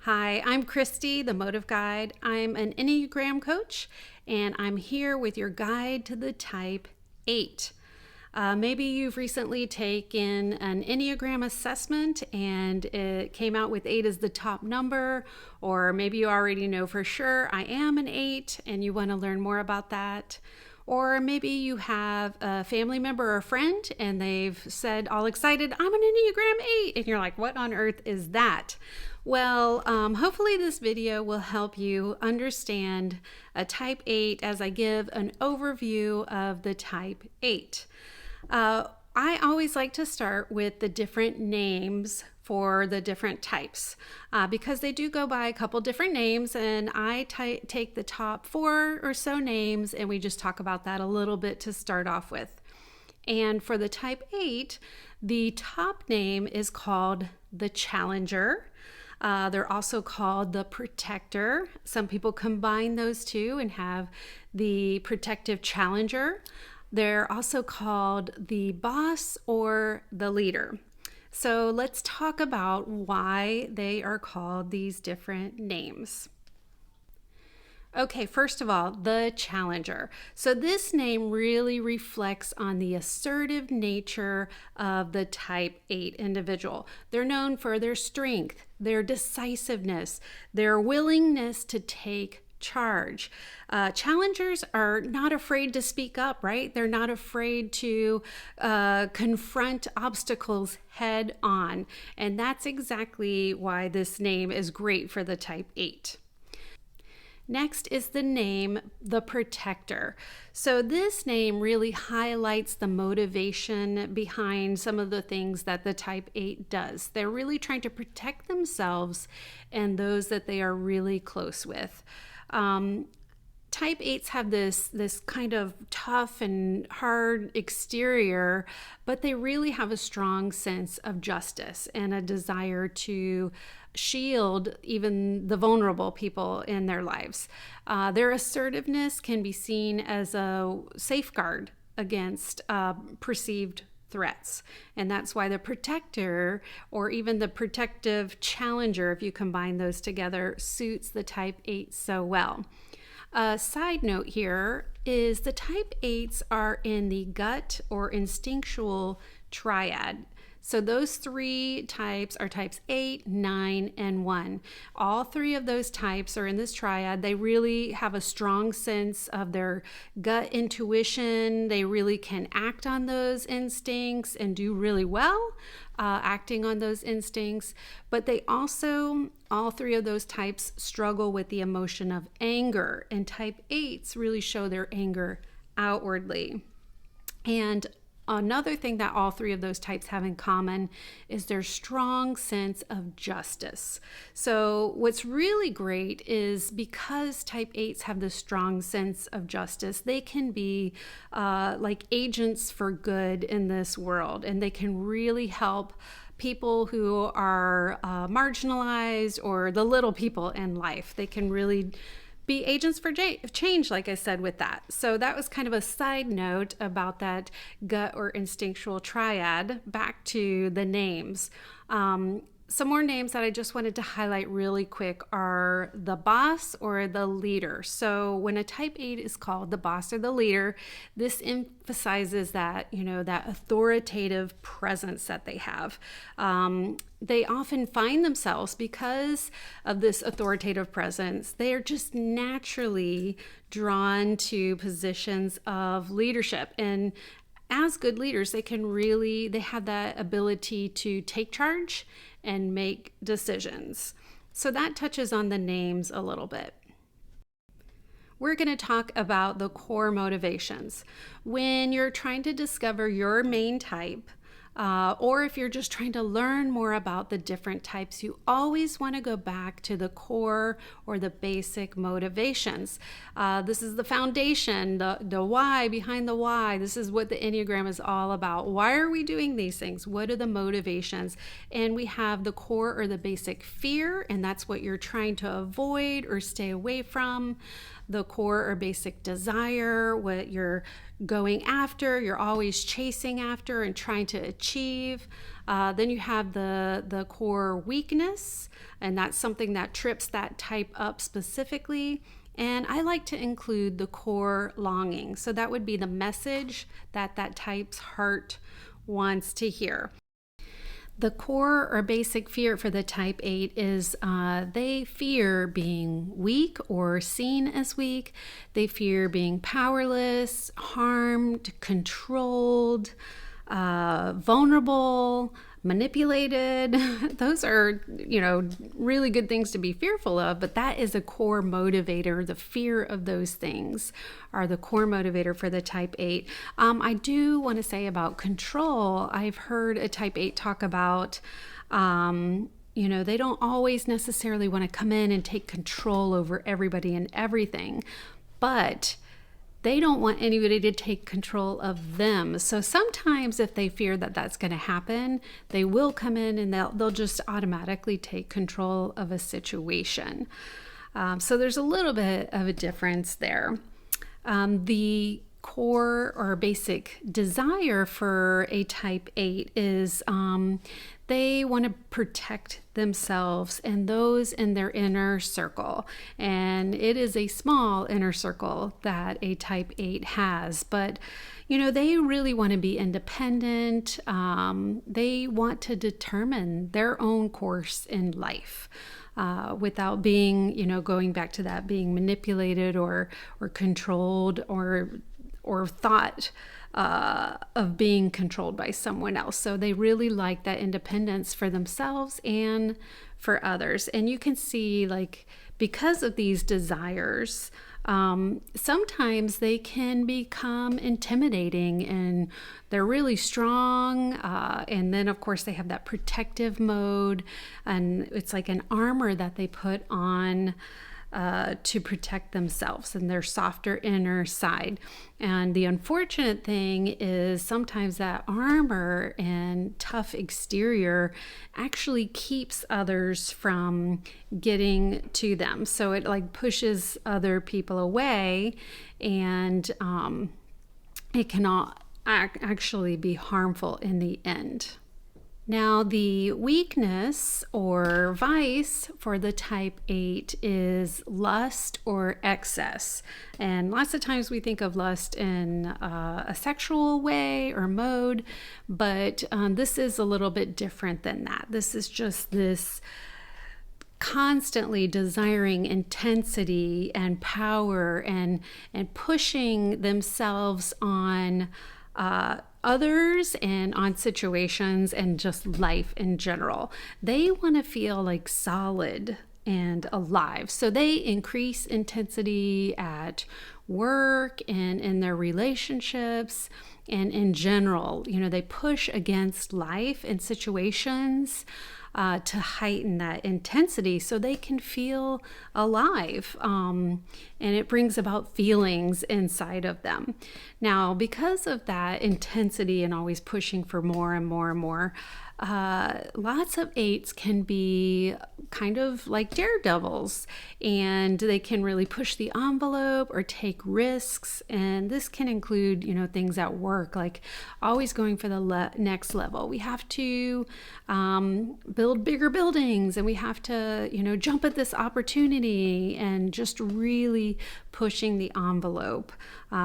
Hi, I'm Christie, the Motive Guide. I'm an Enneagram coach, and I'm here with your guide to the Type 8. Maybe you've recently taken an Enneagram assessment and it came out with 8 as the top number, or maybe you already know for sure I am an 8 and you want to learn more about that. Or maybe you have a family member or a friend and they've said all excited, I'm an Enneagram 8, and you're like, what on earth is that? Well, hopefully this video will help you understand a Type 8 as I give an overview of the Type 8. I always like to start with the different names for the different types because they do go by a couple different names, and I take the top 4 or so names and we just talk about that a little bit to start off with. And for the Type 8, the top name is called the Challenger. They're also called the Protector. Some people combine those two and have the Protective Challenger. They're also called the Boss or the Leader. So let's talk about why they are called these different names. Okay, first of all, the Challenger. So this name really reflects on the assertive nature of the Type 8 individual. They're known for their strength, their decisiveness, their willingness to take charge. Challengers are not afraid to speak up, right? They're not afraid to confront obstacles head on. And that's exactly why this name is great for the Type 8. Next is the name, the Protector. So this name really highlights the motivation behind some of the things that the Type 8 does. They're really trying to protect themselves and those that they are really close with. Type 8s have this kind of tough and hard exterior, but they really have a strong sense of justice and a desire to shield even the vulnerable people in their lives. Their assertiveness can be seen as a safeguard against perceived threats. And that's why the Protector, or even the Protective Challenger, if you combine those together, suits the Type 8 so well. A side note here is the Type 8s are in the gut or instinctual triad. So those 3 types are types 8, 9, and 1. All 3 of those types are in this triad. They really have a strong sense of their gut intuition. They really can act on those instincts and do really well acting on those instincts. But they also, all 3 of those types struggle with the emotion of anger. And Type 8s really show their anger outwardly. And another thing that all 3 of those types have in common is their strong sense of justice. So what's really great is because Type 8s have this strong sense of justice, they can be like agents for good in this world, and they can really help people who are marginalized or the little people in life. They can really be agents for change, like I said, with that. So that was kind of a side note about that gut or instinctual triad. Back to the names. Some more names that I just wanted to highlight really quick are the Boss or the Leader. So when a Type 8 is called the Boss or the Leader, this emphasizes that, that authoritative presence that they have. They often find themselves, because of this authoritative presence, they are just naturally drawn to positions of leadership. And as good leaders, they have that ability to take charge and make decisions. So that touches on the names a little bit. We're going to talk about the core motivations. When you're trying to discover your main type, or if you're just trying to learn more about the different types, you always want to go back to the core or the basic motivations. This is the foundation, the why behind the why. This is what the Enneagram is all about. Why are we doing these things? What are the motivations? And we have the core or the basic fear, and that's what you're trying to avoid or stay away from. the core or basic desire, what you're going after, you're always chasing after and trying to achieve. Then you have the core weakness, and that's something that trips that type up specifically. And I like to include the core longing. So that would be the message that that type's heart wants to hear. The core or basic fear for the type 8 is they fear being weak or seen as weak. They fear being powerless, harmed, controlled, vulnerable, manipulated. Those are, really good things to be fearful of, but that is a core motivator. The fear of those things are the core motivator for the type 8. I do want to say about control. I've heard a type 8 talk about, they don't always necessarily want to come in and take control over everybody and everything, but they don't want anybody to take control of them. So sometimes if they fear that that's going to happen, they will come in and they'll just automatically take control of a situation. So there's a little bit of a difference there. The core or basic desire for a type 8 is they want to protect themselves and those in their inner circle. And it is a small inner circle that a type 8 has, but they really want to be independent. They want to determine their own course in life. Without being, going back to that, being manipulated or controlled or thought of being controlled by someone else. So they really like that independence for themselves and for others. And you can see, because of these desires, sometimes they can become intimidating and they're really strong. And then, of course, they have that protective mode, and it's like an armor that they put on to protect themselves and their softer inner side. And the unfortunate thing is sometimes that armor and tough exterior actually keeps others from getting to them. So it pushes other people away, and it cannot actually be harmful in the end. Now, the weakness or vice for the type 8 is lust or excess. And lots of times we think of lust in a sexual way or mode, but this is a little bit different than that. This is just this constantly desiring intensity and power and pushing themselves on others and on situations and just life in general. They want to feel like solid and alive. So they increase intensity at work and in their relationships and in general. They push against life and situations to heighten that intensity so they can feel alive. And it brings about feelings inside of them. Now, because of that intensity and always pushing for more and more and more, lots of 8s can be kind of like daredevils, and they can really push the envelope or take risks. And this can include, things at work, like always going for the next level. We have to build bigger buildings, and we have to, jump at this opportunity, and just really pushing the envelope,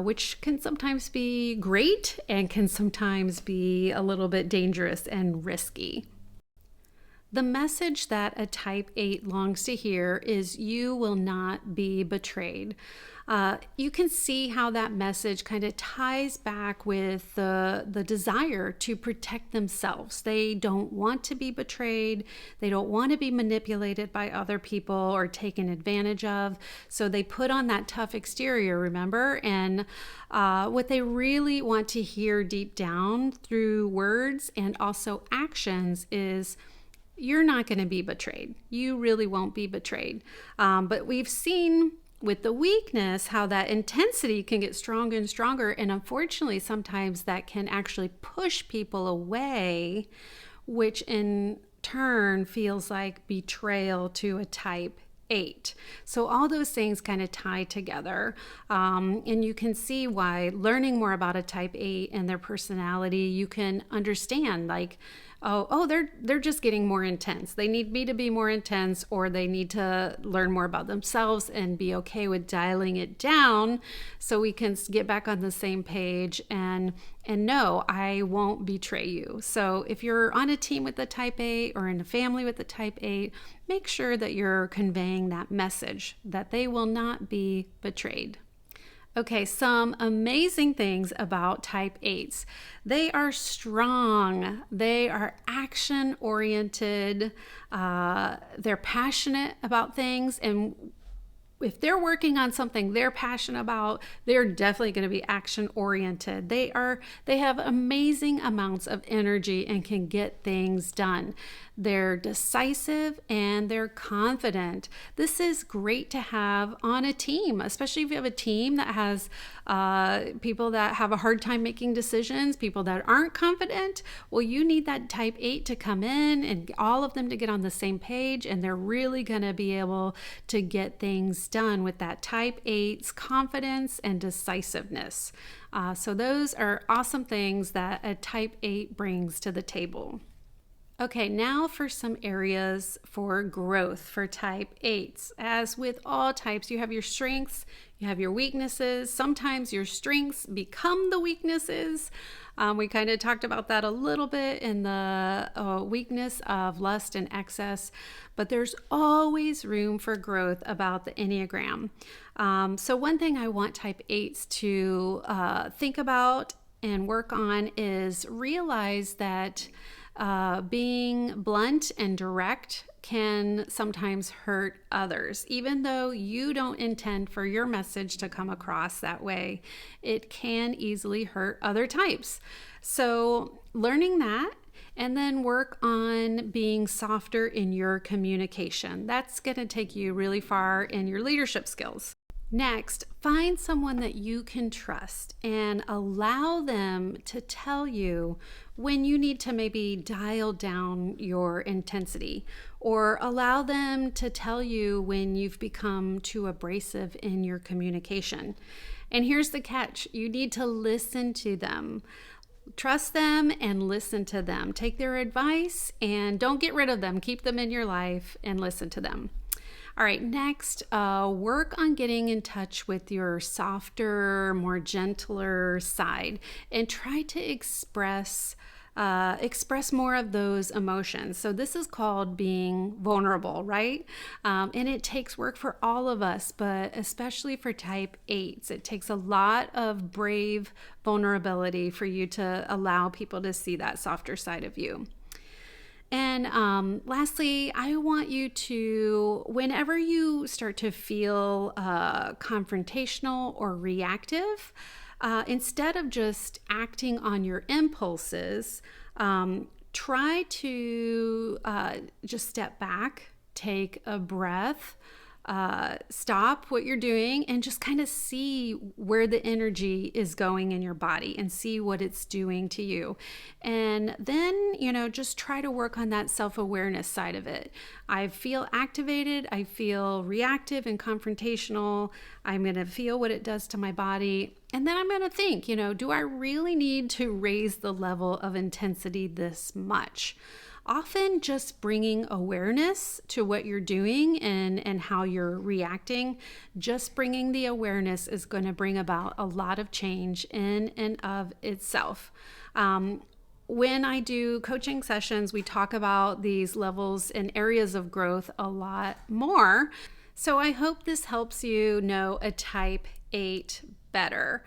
which can sometimes be great and can sometimes be a little bit dangerous and risky. The message that a type 8 longs to hear is you will not be betrayed. You can see how that message kind of ties back with the desire to protect themselves. They don't want to be betrayed. They don't want to be manipulated by other people or taken advantage of. So they put on that tough exterior, remember? And what they really want to hear deep down through words and also actions is, you're not going to be betrayed. You really won't be betrayed. But we've seen with the weakness how that intensity can get stronger and stronger. And unfortunately, sometimes that can actually push people away, which in turn feels like betrayal to a type 8. So all those things kind of tie together. And you can see why learning more about a type 8 and their personality, you can understand like, they're just getting more intense. They need me to be more intense, or they need to learn more about themselves and be okay with dialing it down so we can get back on the same page and no, I won't betray you. So if you're on a team with the type 8 or in a family with the type 8, make sure that you're conveying that message that they will not be betrayed. Okay, some amazing things about type 8s. They are strong. They are action oriented. They're passionate about things. And if they're working on something they're passionate about, they're definitely going to be action oriented. They have amazing amounts of energy and can get things done. They're decisive and they're confident. This is great to have on a team, especially if you have a team that has people that have a hard time making decisions, people that aren't confident. Well, you need that type 8 to come in and all of them to get on the same page, and they're really going to be able to get things done with that type 8's confidence and decisiveness. So those are awesome things that a type 8 brings to the table. Okay, now for some areas for growth for type 8s. As with all types, you have your strengths, you have your weaknesses. Sometimes your strengths become the weaknesses. We kind of talked about that a little bit in the weakness of lust and excess, but there's always room for growth about the Enneagram. So one thing I want type 8s to think about and work on is realize that being blunt and direct can sometimes hurt others. Even though you don't intend for your message to come across that way, it can easily hurt other types. So learning that, and then work on being softer in your communication. That's going to take you really far in your leadership skills. Next, find someone that you can trust and allow them to tell you when you need to maybe dial down your intensity, or allow them to tell you when you've become too abrasive in your communication. And here's the catch: you need to listen to them. Trust them and listen to them. Take their advice and don't get rid of them. Keep them in your life and listen to them. All right, next, work on getting in touch with your softer, more gentler side, and try to express more of those emotions. So this is called being vulnerable, right? And it takes work for all of us, but especially for type 8s. It takes a lot of brave vulnerability for you to allow people to see that softer side of you. And lastly, I want you to, whenever you start to feel confrontational or reactive, instead of just acting on your impulses, try to just step back, take a breath, stop what you're doing, and just kind of see where the energy is going in your body and see what it's doing to you. And then, just try to work on that self-awareness side of it. I feel activated, I feel reactive and confrontational. I'm going to feel what it does to my body. And then I'm going to think, do I really need to raise the level of intensity this much? Often just bringing awareness to what you're doing and how you're reacting, just bringing the awareness is going to bring about a lot of change in and of itself. When I do coaching sessions, we talk about these levels and areas of growth a lot more. So I hope this helps you know a type 8 better.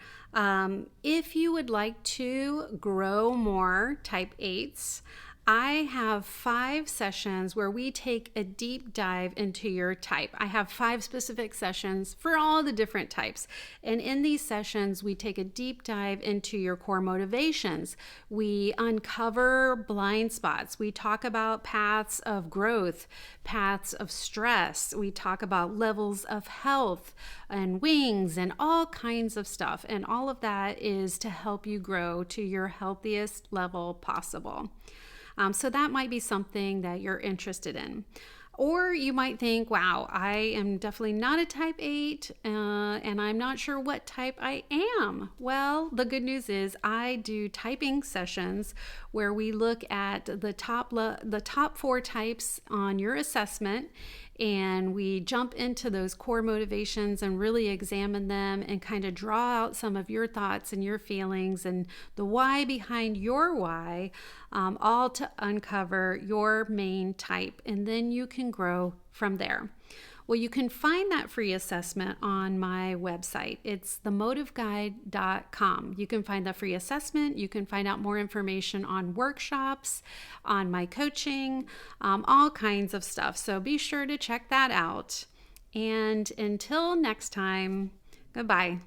If you would like to grow more type 8s, I have 5 sessions where we take a deep dive into your type. I have 5 specific sessions for all the different types. And in these sessions, we take a deep dive into your core motivations. We uncover blind spots. We talk about paths of growth, paths of stress. We talk about levels of health and wings and all kinds of stuff. And all of that is to help you grow to your healthiest level possible. So that might be something that you're interested in. Or you might think, wow, I am definitely not a type 8 and I'm not sure what type I am. Well, the good news is I do typing sessions where we look at the top 4 types on your assessment, and we jump into those core motivations and really examine them and kind of draw out some of your thoughts and your feelings and the why behind your why, all to uncover your main type. And then you can grow from there. Well, you can find that free assessment on my website. It's themotiveguide.com. You can find the free assessment. You can find out more information on workshops, on my coaching, all kinds of stuff. So be sure to check that out. And until next time, goodbye.